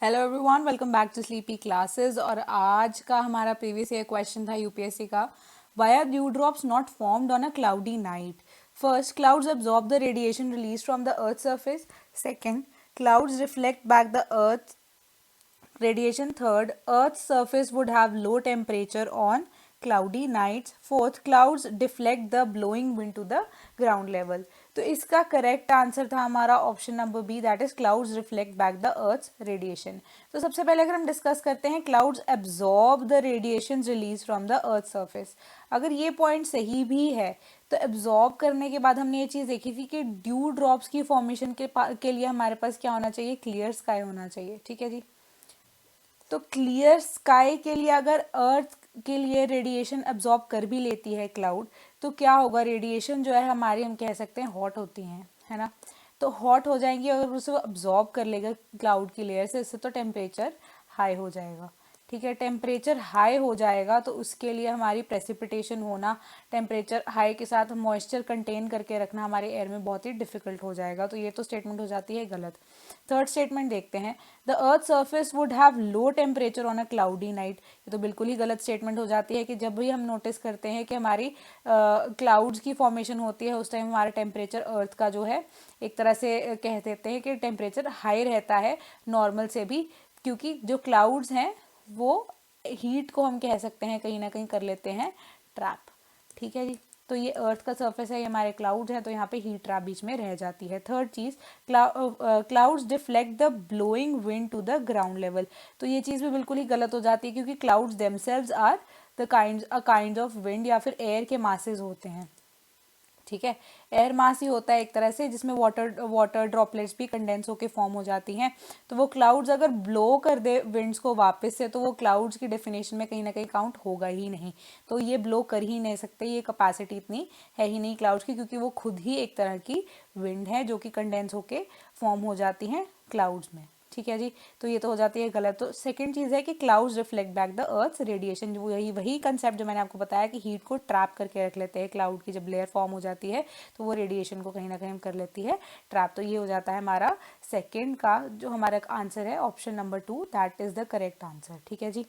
Hello everyone, welcome back to sleepy classes. और आज का हमारा प्रीवियस ईयर क्वेश्चन था यूपीएससी का, why are dew drops not formed on a cloudy night. First, clouds absorb the radiation released from the earth's surface. Second, clouds reflect back the earth radiation. Third, earth's surface would have low temperature on cloudy nights. Fourth, clouds deflect the blowing wind to the ground level. तो इसका correct answer था हमारा option number B, that is clouds reflect back the earth's radiation. तो सबसे पहले अगर हम discuss करते हैं, clouds absorb the radiation release from the earth surface. अगर ये पॉइंट सही भी है तो एब्जॉर्ब करने के बाद हमने ये चीज़ देखी थी कि ड्यू ड्रॉप्स की फॉर्मेशन के लिए हमारे पास क्या होना चाहिए, क्लियर स्काई होना चाहिए। ठीक है जी। तो क्लियर स्काई के लिए अगर अर्थ के लिए रेडिएशन अब्जॉर्ब कर भी लेती है क्लाउड, तो क्या होगा, रेडिएशन जो है हमारी, हम कह सकते हैं हॉट होती हैं, है ना। तो हॉट हो जाएंगी, अगर उसे अब्जॉर्ब कर लेगा क्लाउड की लेयर से, इससे तो टेम्परेचर हाई हो जाएगा। ठीक है, टेम्परेचर हाई हो जाएगा तो उसके लिए हमारी प्रेसिपिटेशन होना, टेम्परेचर हाई के साथ मॉइस्चर कंटेन करके रखना हमारे एयर में बहुत ही डिफिकल्ट हो जाएगा। तो ये तो स्टेटमेंट हो जाती है गलत। थर्ड स्टेटमेंट देखते हैं, the earth surface would have low temperature on a cloudy night. ये तो बिल्कुल ही गलत स्टेटमेंट हो जाती है कि जब भी हम नोटिस करते हैं कि हमारी क्लाउड्स की फॉर्मेशन होती है, उस टाइम हमारा टेम्परेचर अर्थ का जो है, एक तरह से कह देते हैं कि टेम्परेचर हाई रहता है नॉर्मल से भी, क्योंकि जो क्लाउड्स हैं वो हीट को, हम कह सकते हैं, कहीं ना कहीं कर लेते हैं ट्रैप। ठीक है जी। तो ये अर्थ का सरफेस है, ये हमारे क्लाउड है, तो यहाँ पे हीट ट्रैप बीच में रह जाती है। थर्ड चीज़, clouds deflect the blowing wind to the ground level. तो ये चीज़ भी बिल्कुल ही गलत हो जाती है, क्योंकि clouds themselves are the kind of wind, या फिर एयर के मासेज होते हैं। ठीक है, एयर मास ही होता है एक तरह से, जिसमें वाटर ड्रॉपलेट्स भी कंडेंस होकर फॉर्म हो जाती हैं। तो वो क्लाउड्स अगर ब्लो कर दे विंड्स को वापस से, तो वो क्लाउड्स की डेफिनेशन में कहीं ना कहीं काउंट होगा ही नहीं। तो ये ब्लो कर ही नहीं सकते, ये कैपेसिटी इतनी है ही नहीं क्लाउड्स की, क्योंकि वो खुद ही एक तरह की विंड है जो कि कंडेंस होके फॉर्म हो जाती हैं क्लाउड्स में। ठीक है जी। तो ये तो हो जाती है गलत। तो सेकंड चीज़ है कि clouds reflect back the earth radiation. जो वही कंसेप्ट जो मैंने आपको बताया कि हीट को ट्रैप करके रख लेते हैं, क्लाउड की जब लेयर फॉर्म हो जाती है तो वो रेडिएशन को कहीं ना कहीं कर लेती है ट्रैप। तो ये हो जाता है हमारा सेकेंड का जो हमारा आंसर है, option number 2, that is the correct answer. ठीक है जी।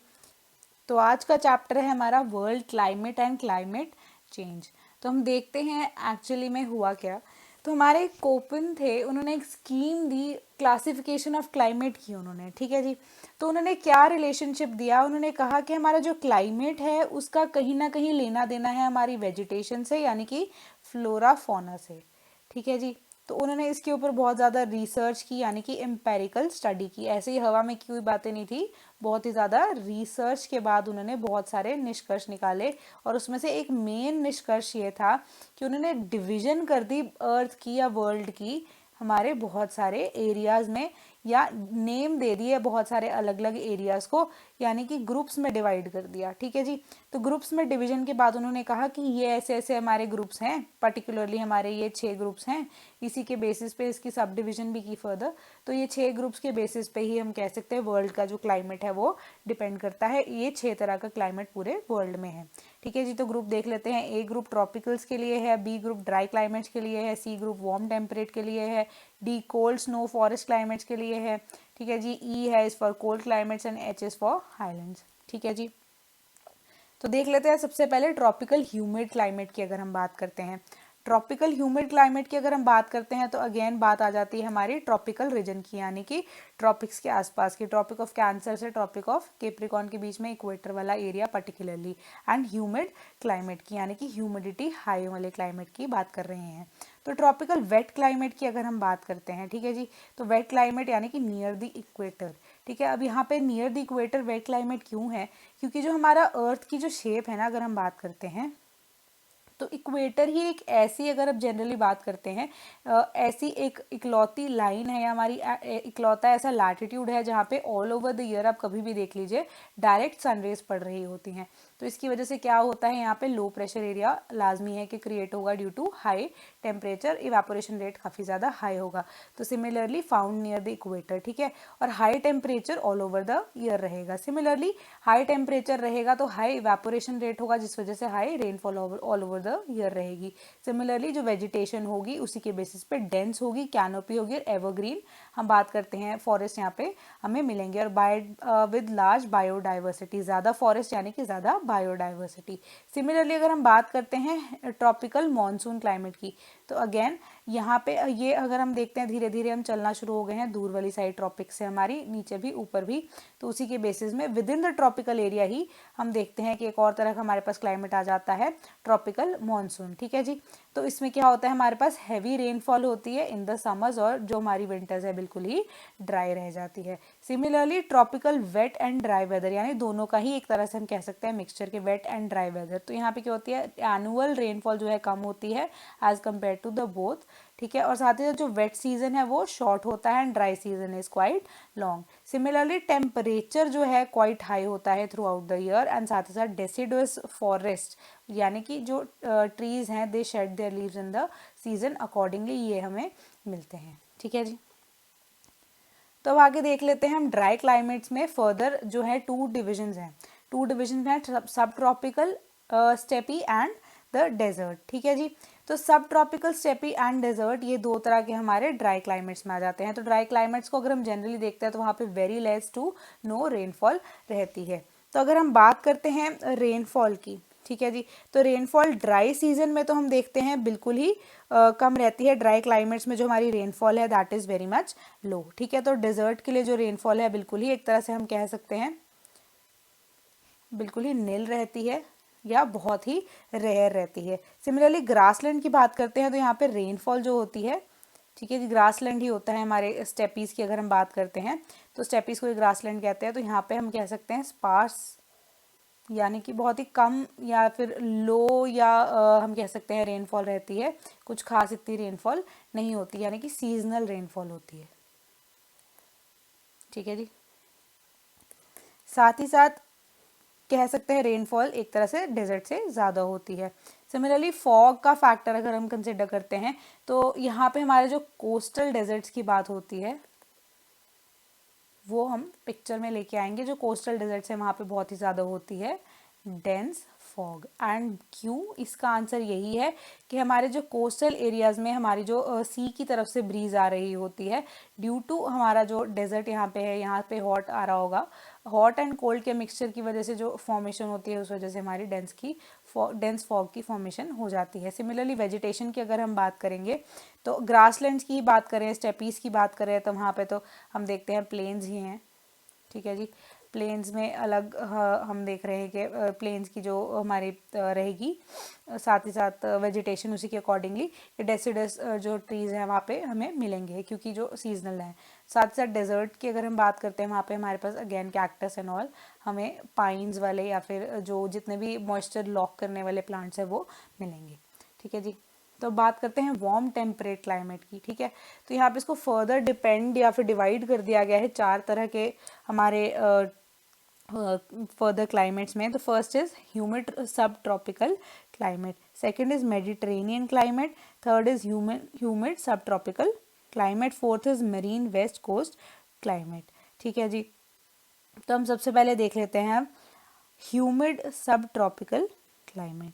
तो आज का चैप्टर है हमारा world climate and climate change. तो हम देखते हैं एक्चुअली में हुआ क्या। तो हमारे कोपन थे, उन्होंने एक scheme the, classification of climate की उन्होंने। ठीक है जी। तो उन्होंने क्या रिलेशनशिप दिया, उन्होंने कहा कि हमारा जो क्लाइमेट है उसका कहीं ना कहीं लेना देना है हमारी वेजिटेशन से, यानी कि फ्लोरा फौना से। ठीक है जी। तो उन्होंने इसके ऊपर बहुत ज़्यादा रिसर्च की, यानी कि एम्पेरिकल स्टडी की। ऐसे ही हवा में की हुई बातें नहीं थी, बहुत ही ज़्यादा रिसर्च के बाद उन्होंने बहुत सारे निष्कर्ष निकाले। और उसमें से एक मेन निष्कर्ष ये था कि उन्होंने डिवीजन कर दी अर्थ की या वर्ल्ड की हमारे बहुत सारे एरियाज़ में, या नेम दे दिए बहुत सारे अलग अलग एरियाज़ को, यानी कि ग्रुप्स में डिवाइड कर दिया। ठीक है जी। तो ग्रुप्स में डिवीजन के बाद उन्होंने कहा कि ये ऐसे ऐसे हमारे ग्रुप्स हैं, पर्टिकुलरली हमारे ये 6 ग्रुप्स हैं। इसी के बेसिस पे इसकी सब डिवीजन भी की फर्दर। तो ये 6 ग्रुप्स के बेसिस पे ही हम कह सकते हैं वर्ल्ड का जो क्लाइमेट है वो डिपेंड करता है। ये 6 तरह का क्लाइमेट पूरे वर्ल्ड में है। ठीक है जी। तो ग्रुप देख लेते हैं। ए ग्रुप ट्रॉपिकल्स के लिए है, बी ग्रुप ड्राई क्लाइमेट्स के लिए है, सी ग्रुप वार्म टेम्परेट के लिए है, D cold snow forest climates के लिए है। ठीक है जी। ई है is for cold climates and H is for highlands. ठीक है जी। तो देख लेते हैं सबसे पहले ट्रॉपिकल ह्यूमिड क्लाइमेट की अगर हम बात करते हैं। ट्रॉपिकल ह्यूमिड क्लाइमेट की अगर हम बात करते हैं तो अगेन बात आ जाती है हमारी ट्रॉपिकल रीजन की, यानी कि ट्रॉपिक्स के आसपास की, ट्रॉपिक ऑफ कैंसर से ट्रॉपिक ऑफ कैप्रिकॉर्न के बीच में इक्वेटर वाला area particularly, and humid climate की, यानी कि ह्यूमिडिटी हाई वाले क्लाइमेट की बात कर रहे हैं। तो ट्रॉपिकल वेट क्लाइमेट की अगर हम बात करते हैं, ठीक है जी, तो वेट क्लाइमेट यानी कि नियर द इक्वेटर। ठीक है, अब यहाँ पे near the equator wet climate क्यों है, क्योंकि जो हमारा अर्थ की जो शेप है ना, अगर हम बात करते हैं तो इक्वेटर ही एक ऐसी, अगर अब जनरली बात करते हैं, ऐसी एक इकलौती लाइन है, हमारी इकलौता ऐसा लैटिट्यूड है जहाँ पे ऑल ओवर द ईयर आप कभी भी देख लीजिए डायरेक्ट सनरेज पड़ रही होती हैं। तो इसकी वजह से क्या होता है, यहाँ पे लो प्रेशर एरिया लाजमी है कि क्रिएट होगा due to high temperature, evaporation rate काफ़ी ज़्यादा हाई होगा। तो similarly found near the equator, ठीक है, और high temperature all over the year रहेगा। सिमिलरली हाई टेम्परेचर रहेगा तो हाई इवेपोरेशन रेट होगा, जिस वजह से high rainfall all over the year रहेगी। सिमिलरली जो वेजिटेशन होगी उसी के बेसिस पे डेंस होगी, कैनोपी होगी और एवरग्रीन हम बात करते हैं फॉरेस्ट यहाँ पे हमें मिलेंगे, और विद लार्ज बायोडाइवर्सिटी, ज़्यादा फॉरेस्ट यानी कि ज़्यादा बायोडाइवर्सिटी। सिमिलरली अगर हम बात करते हैं ट्रॉपिकल मॉनसून क्लाइमेट की, तो अगेन यहाँ पे ये अगर हम देखते हैं धीरे धीरे हम चलना शुरू हो गए हैं दूर वाली साइड ट्रॉपिक से, हमारी नीचे भी ऊपर भी, तो उसी के बेसिस में within the tropical area ही हम देखते हैं कि एक और तरह का हमारे पास क्लाइमेट आ जाता है, ट्रॉपिकल मॉनसून, ठीक है जी। तो इसमें क्या होता है, हमारे पास हैवी रेनफॉल होती है इन द समर्स, और जो हमारी विंटर्स है बिल्कुल ही ड्राई रह जाती है। Similarly tropical wet and dry weather, यानी दोनों का ही एक तरह से हम कह सकते हैं मिक्सचर के, वेट एंड ड्राई वेदर। तो यहाँ पे क्या होती है, एनुअल रेनफॉल जो है कम होती है as compare to the both, ठीक है, और साथ ही साथ जो वेट सीजन है वो शॉर्ट होता है and dry season is quite long. Similarly temperature जो है क्वाइट हाई होता है through out the year, and साथ ही साथ डेसिडुअस फॉरेस्ट, यानी कि जो ट्रीज हैं they shed their leaves in the season accordingly, ये हमें मिलते हैं, ठीक है जी। तो अब आगे देख लेते हैं हम ड्राई क्लाइमेट्स में फर्दर जो है टू डिविजन्स हैं, subtropical steppe and the desert, ठीक है जी। तो सब ट्रॉपिकल स्टेपी एंड डेजर्ट ये दो तरह के हमारे ड्राई क्लाइमेट्स में आ जाते हैं। तो ड्राई क्लाइमेट्स को अगर हम जनरली देखते हैं तो वहाँ पे very less to no rainfall रहती है। तो अगर हम बात करते हैं रेनफॉल की, ठीक है जी, तो रेनफॉल ड्राई सीजन में तो हम देखते हैं बिल्कुल ही कम रहती है। ड्राई क्लाइमेट्स में जो हमारी रेनफॉल है दैट इज़ वेरी मच लो, ठीक है। तो डेजर्ट के लिए जो रेनफॉल है बिल्कुल ही एक तरह से हम कह सकते हैं बिल्कुल ही नील रहती है या बहुत ही रेयर रहती है। सिमिलरली ग्रासलैंड की बात करते हैं तो यहाँ पे रेनफॉल जो होती है, ठीक है, ग्रासलैंड ही होता है। हमारे स्टेपीज़ की अगर हम बात करते हैं तो स्टेपीज़ को ग्रासलैंड कहते हैं। तो यहाँ पे हम कह सकते हैं स्पार्स, यानी कि बहुत ही कम या फिर लो, या हम कह सकते हैं रेनफॉल रहती है, कुछ खास इतनी रेनफॉल नहीं होती, यानी कि सीजनल रेनफॉल होती है, ठीक है जी। साथ ही साथ कह सकते हैं रेनफॉल एक तरह से डेजर्ट से ज़्यादा होती है। सिमिलरली फॉग का फैक्टर अगर हम कंसिडर करते हैं तो यहाँ पे हमारे जो कोस्टल डेजर्ट्स की बात होती है वो हम पिक्चर में लेके आएंगे। जो कोस्टल डेजर्ट्स है वहाँ पे बहुत ही ज़्यादा होती है डेंस फॉग। एंड क्यों, इसका आंसर यही है कि हमारे जो कोस्टल एरियाज़ में हमारी जो सी की तरफ से ब्रीज आ रही होती है, ड्यू टू हमारा जो डेजर्ट यहाँ पे है, यहाँ पे हॉट आ रहा होगा, हॉट एंड कोल्ड के मिक्सचर की वजह से जो फॉर्मेशन होती है उस वजह से हमारी डेंस फॉग की फॉर्मेशन हो जाती है। सिमिलरली वेजिटेशन की अगर हम बात करेंगे तो ग्रासलैंड्स की बात करें, स्टेपीज़ की बात करें तो वहाँ पे तो हम देखते हैं प्लेन्स ही हैं, ठीक है जी। प्लेन्स में अलग हम देख रहे हैं कि प्लेन्स की जो हमारी रहेगी, साथ ही साथ वेजिटेशन उसी के अकॉर्डिंगली डेसिडस जो ट्रीज़ हैं वहाँ पे हमें मिलेंगे क्योंकि जो सीजनल हैं। साथ ही साथ डेजर्ट की अगर हम बात करते हैं वहाँ पे हमारे पास अगेन कैक्टस एंड ऑल, हमें पाइन्स वाले या फिर जो जितने भी मॉइस्चर लॉक करने वाले प्लांट्स हैं वो मिलेंगे, ठीक है जी। तो बात करते हैं वार्म टेम्परेट क्लाइमेट की, ठीक है। तो यहाँ पे इसको फर्दर डिपेंड या फिर डिवाइड कर दिया गया है चार तरह के हमारे फर्दर क्लाइमेट्स में। तो first is humid sub tropical climate, second is Mediterranean climate, third is humid sub tropical climate, fourth is marine west coast climate, ठीक है जी। तो हम सबसे पहले देख लेते हैं ह्यूमिड सब ट्रॉपिकल क्लाइमेट।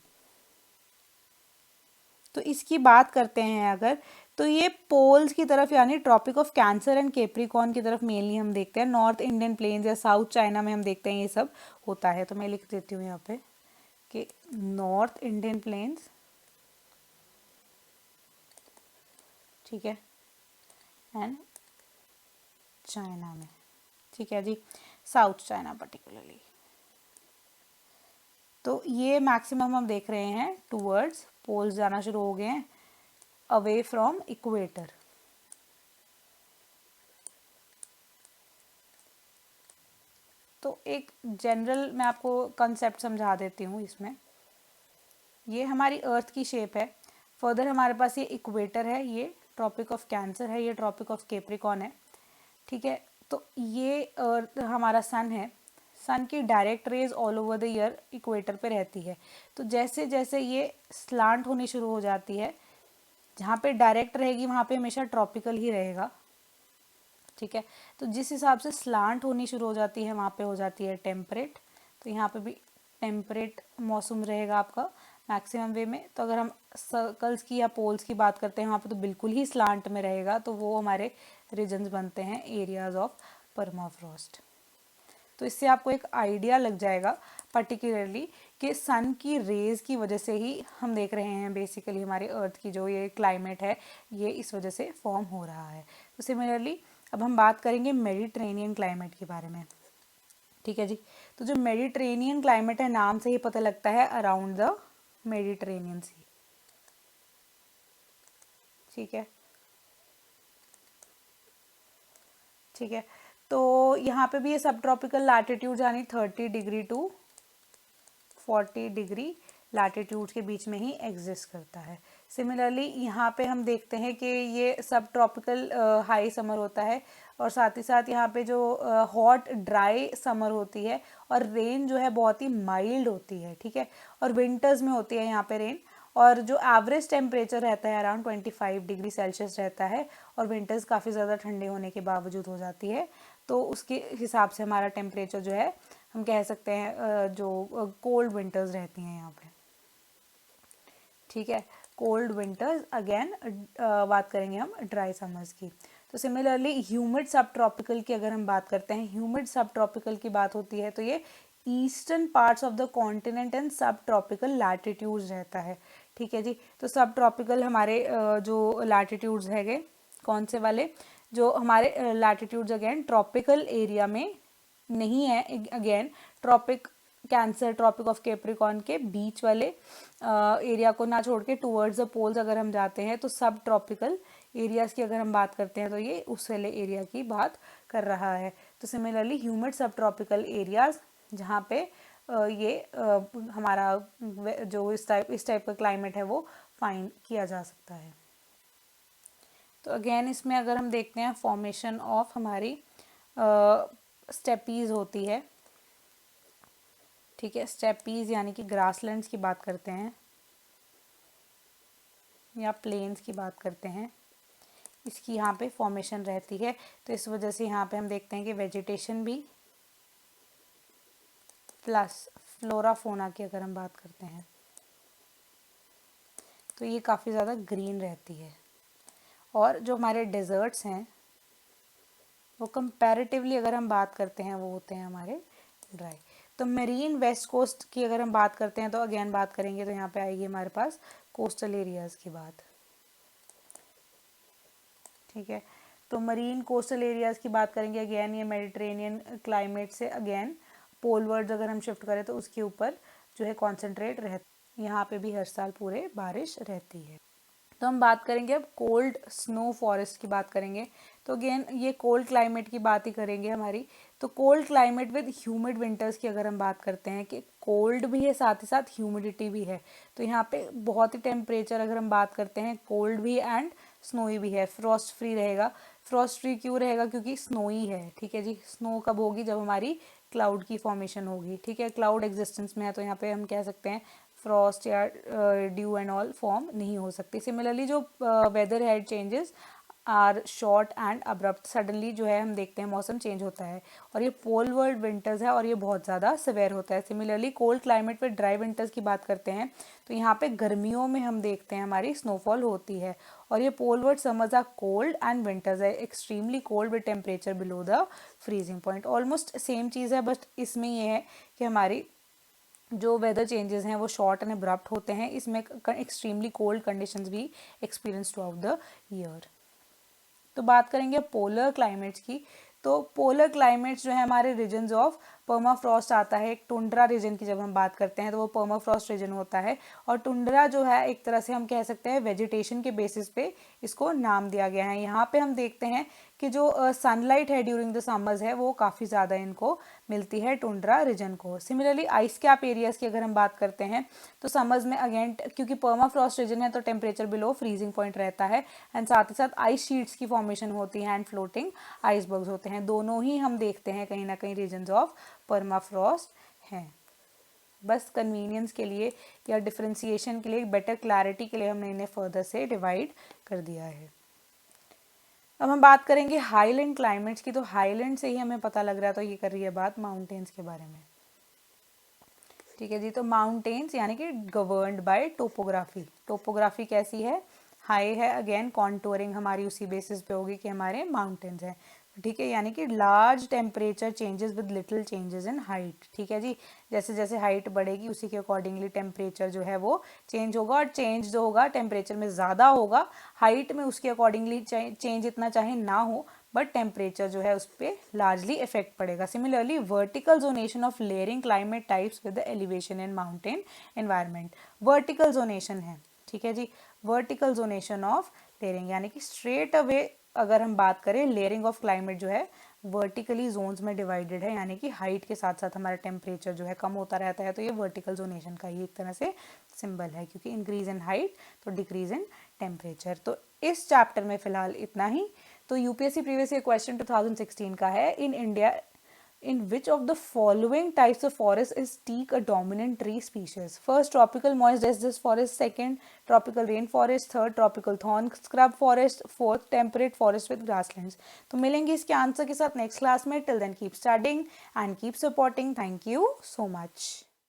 तो इसकी बात करते हैं अगर, तो ये पोल्स की तरफ यानी tropic of cancer and capricorn की तरफ मेनली हम देखते हैं। नॉर्थ इंडियन प्लेन्स या साउथ चाइना में हम देखते हैं ये सब होता है। तो मैं लिख देती हूँ यहाँ पे कि नॉर्थ इंडियन प्लेन्स, ठीक है, एंड चाइना में, ठीक है जी, साउथ चाइना पर्टिकुलरली। तो ये मैक्सिमम हम देख रहे हैं टूवर्ड्स पोल्स जाना शुरू हो गए हैं, अवे फ्रॉम इक्वेटर। तो एक जनरल मैं आपको कंसेप्ट समझा देती हूँ इसमें। ये हमारी अर्थ की शेप है, फर्दर हमारे पास ये इक्वेटर है, ये ट्रॉपिक ऑफ कैंसर है, ये ट्रॉपिक ऑफ कैप्रिकॉर्न है, ठीक है। तो ये अर्थ हमारा सन है, सन की direct rays all over the year equator पे रहती है। तो जैसे जैसे ये स्लांट होनी शुरू हो जाती है, जहाँ पे डायरेक्ट रहेगी वहाँ पे हमेशा ट्रॉपिकल ही रहेगा, ठीक है। तो जिस हिसाब से स्लांट होनी शुरू हो जाती है वहाँ पे हो जाती है टेम्परेट। तो यहाँ पे भी टेम्परेट मौसम रहेगा आपका मैक्सिमम वे में। तो अगर हम सर्कल्स की या पोल्स की बात करते हैं वहाँ पे तो बिल्कुल ही स्लांट में रहेगा, तो वो हमारे रीजन्स बनते हैं एरियाज ऑफ परमाफ्रॉस्ट। तो इससे आपको एक आइडिया लग जाएगा पर्टिकुलरली कि सन की रेज की वजह से ही हम देख रहे हैं बेसिकली हमारे अर्थ की जो ये क्लाइमेट है ये इस वजह से फॉर्म हो रहा है। तो सिमिलरली अब हम बात करेंगे मेडिटेरेनियन क्लाइमेट के बारे में, ठीक है जी। तो जो मेडिटेरेनियन क्लाइमेट है नाम से ही पता लगता है अराउंड द मेडिटेरेनियन सी, ठीक है, ठीक है। तो यहाँ पे भी ये सब ट्रॉपिकल लैटिट्यूड यानी 30 डिग्री टू 40 डिग्री लैटिट्यूड के बीच में ही एग्जिस्ट करता है। सिमिलरली यहाँ पे हम देखते हैं कि ये सब ट्रॉपिकल हाई समर होता है और साथ ही साथ यहाँ पे जो हॉट ड्राई समर होती है और रेन जो है बहुत ही माइल्ड होती है, ठीक है। और विंटर्स में होती है यहाँ पे रेन, और जो एवरेज टेम्परेचर रहता है अराउंड 25 डिग्री सेल्सियस रहता है, और विंटर्स काफ़ी ज़्यादा ठंडे होने के बावजूद हो जाती है। तो उसके हिसाब से हमारा टेम्परेचर जो है हम कह सकते हैं जो कोल्ड विंटर्स रहती हैं यहाँ पे, ठीक है। कोल्ड विंटर्स अगेन बात करेंगे हम ड्राई समर्स की। तो सिमिलरली ह्यूमिड सब ट्रॉपिकल की अगर हम बात करते हैं, ह्यूमिड सब ट्रॉपिकल की बात होती है तो ये eastern parts of the continent and सब ट्रॉपिकल लैटिट्यूड्स रहता है, ठीक है जी। तो सब ट्रॉपिकल हमारे जो लैटिट्यूड्स हैगे कौन से वाले, जो हमारे लैटिट्यूड्स अगेन ट्रॉपिकल एरिया में नहीं है, again tropic cancer tropic of capricorn के बीच वाले एरिया को ना छोड़ के टूवर्ड्स द पोल्स अगर हम जाते हैं तो सब ट्रॉपिकल एरियाज की अगर हम बात करते हैं तो ये उस वाले एरिया की बात कर रहा है। तो similarly humid sub tropical areas जहाँ पे ये हमारा जो इस टाइप का क्लाइमेट है वो फाइंड किया जा सकता है। तो अगेन इसमें अगर हम देखते हैं फॉर्मेशन ऑफ हमारी स्टेपीज होती है, ठीक है। स्टेपीज यानी कि ग्रासलैंड्स की बात करते हैं या प्लेन्स की बात करते हैं, इसकी यहाँ पे फॉर्मेशन रहती है। तो इस वजह से यहाँ पे हम देखते हैं कि वेजिटेशन भी प्लस फ्लोरा फोना की अगर हम बात करते हैं तो ये काफ़ी ज़्यादा ग्रीन रहती है। और जो हमारे डेजर्ट्स हैं वो कंपैरेटिवली अगर हम बात करते हैं वो होते हैं हमारे ड्राई। तो मेरीन वेस्ट कोस्ट की अगर हम बात करते हैं तो अगेन बात करेंगे तो यहाँ पे आएगी हमारे पास कोस्टल एरियाज़ की बात, ठीक है। तो मरीन कोस्टल एरियाज़ की बात करेंगे, अगेन ये मेडिटेरेनियन क्लाइमेट से अगेन पोलवर्ड्स अगर हम शिफ्ट करें तो उसके ऊपर जो है कॉन्सेंट्रेट रहता, यहाँ पे भी हर साल पूरे बारिश रहती है। तो हम बात करेंगे अब कोल्ड स्नो फॉरेस्ट की बात करेंगे। तो अगेन ये कोल्ड क्लाइमेट की बात ही करेंगे हमारी। तो cold climate with humid winters की अगर हम बात करते हैं कि कोल्ड भी है साथ ही साथ ह्यूमिडिटी भी है, तो यहाँ पे बहुत ही टेम्परेचर अगर हम बात करते हैं कोल्ड भी एंड स्नोई भी है। फ्रॉस्ट फ्री रहेगा। फ्रॉस्ट फ्री क्यों रहेगा, क्योंकि स्नोई है, ठीक है जी। स्नो कब होगी, जब हमारी क्लाउड की फॉर्मेशन होगी, ठीक है। क्लाउड एग्जिस्टेंस में है तो यहाँ पे हम कह सकते हैं फ्रॉस्ट या ड्यू एंड ऑल फॉर्म नहीं हो सकती। सिमिलरली जो weather head changes are short and abrupt, suddenly जो है हम देखते हैं मौसम चेंज होता है, और ये पोल वर्ल्ड विंटर्स है और ये बहुत ज़्यादा सिवियर होता है। सिमिलरली कोल्ड क्लाइमेट पे ड्राई विंटर्स की बात करते हैं तो यहाँ पे गर्मियों में हम देखते हैं हमारी स्नोफॉल होती है, और ये pole world summers are cold and winters है extremely cold with temperature below the freezing point. Almost same चीज़ है, बट इसमें ये है कि हमारी जो वेदर चेंजेस हैं वो शॉर्ट एंड अब्रप्ट होते हैं, इसमें एक्सट्रीमली कोल्ड कंडीशंस भी experience through out the year. तो बात करेंगे पोलर क्लाइमेट्स की। तो पोलर क्लाइमेट्स जो है हमारे रीजन्स ऑफ पर्माफ्रॉस्ट आता है। एक टुंड्रा रीजन की जब हम बात करते हैं तो वो पर्माफ्रॉस्ट रीजन होता है, और टुंड्रा जो है एक तरह से हम कह सकते हैं वेजिटेशन के बेसिस पे इसको नाम दिया गया है। यहाँ पे हम देखते हैं कि जो सनलाइट है ड्यूरिंग द समर्स है वो काफ़ी ज़्यादा इनको मिलती है टुंड्रा रीजन को। सिमिलरली आइस कैप एरियाज़ की अगर हम बात करते हैं तो समर्स में अगेन क्योंकि पर्माफ्रॉस्ट रीजन है तो टेम्परेचर बिलो फ्रीजिंग पॉइंट रहता है एंड साथ ही साथ आइस शीट्स की फॉर्मेशन होती है एंड फ्लोटिंग आइसबर्ग्स होते हैं। दोनों ही हम देखते हैं कहीं ना कहीं रीजन्स ऑफ पर्माफ्रॉस्ट हैं। बस कन्वीनियंस के लिए या डिफ्रेंसिएशन के लिए, बेटर क्लैरिटी के लिए हमने इन्हें फर्दर से डिवाइड कर दिया है। अब हम बात करेंगे हाईलैंड क्लाइमेट्स की। तो हाईलैंड से ही हमें पता लग रहा है तो ये कर रही है बात माउंटेन्स के बारे में। ठीक है जी, तो माउंटेन्स यानी कि गवर्नड बाय टोपोग्राफी। टोपोग्राफी कैसी है? हाई है, अगेन कॉन्टूरिंग हमारी उसी बेसिस पे होगी कि हमारे माउंटेन्स हैं। ठीक है, यानी कि large temperature changes with little changes in height. ठीक है जी, जैसे जैसे हाइट बढ़ेगी उसी के अकॉर्डिंगली टेम्परेचर जो है वो चेंज होगा, और चेंज जो होगा टेम्परेचर में ज़्यादा होगा, हाइट में उसके अकॉर्डिंगली चेंज इतना चाहे ना हो बट टेम्परेचर जो है उस पर लार्जली इफेक्ट पड़ेगा। Similarly vertical zonation of layering climate types with the elevation in mountain environment. Vertical zonation है, ठीक है जी, वर्टिकल जोनेशन ऑफ लेयरिंग यानी कि स्ट्रेट अवे अगर हम बात करें लेयरिंग ऑफ क्लाइमेट जो है वर्टिकली जोन्स में डिवाइडेड है, यानी कि हाइट के साथ साथ हमारा टेम्परेचर जो है कम होता रहता है। तो ये वर्टिकल जोनेशन का ही एक तरह से सिंबल है, क्योंकि इंक्रीज इन हाइट तो डिक्रीज इन टेम्परेचर। तो इस चैप्टर में फिलहाल इतना ही। तो यूपीएससी प्रीवियस ईयर क्वेश्चन 2016 का है, in India in which of the following types of forest is teak a dominant tree species? First, tropical moist deciduous forest. Second, tropical rainforest. Third, tropical thorn scrub forest. Fourth, temperate forest with grasslands. तो मिलेंगे इसके answer के साथ next class में। Till then keep studying and keep supporting. Thank you so much.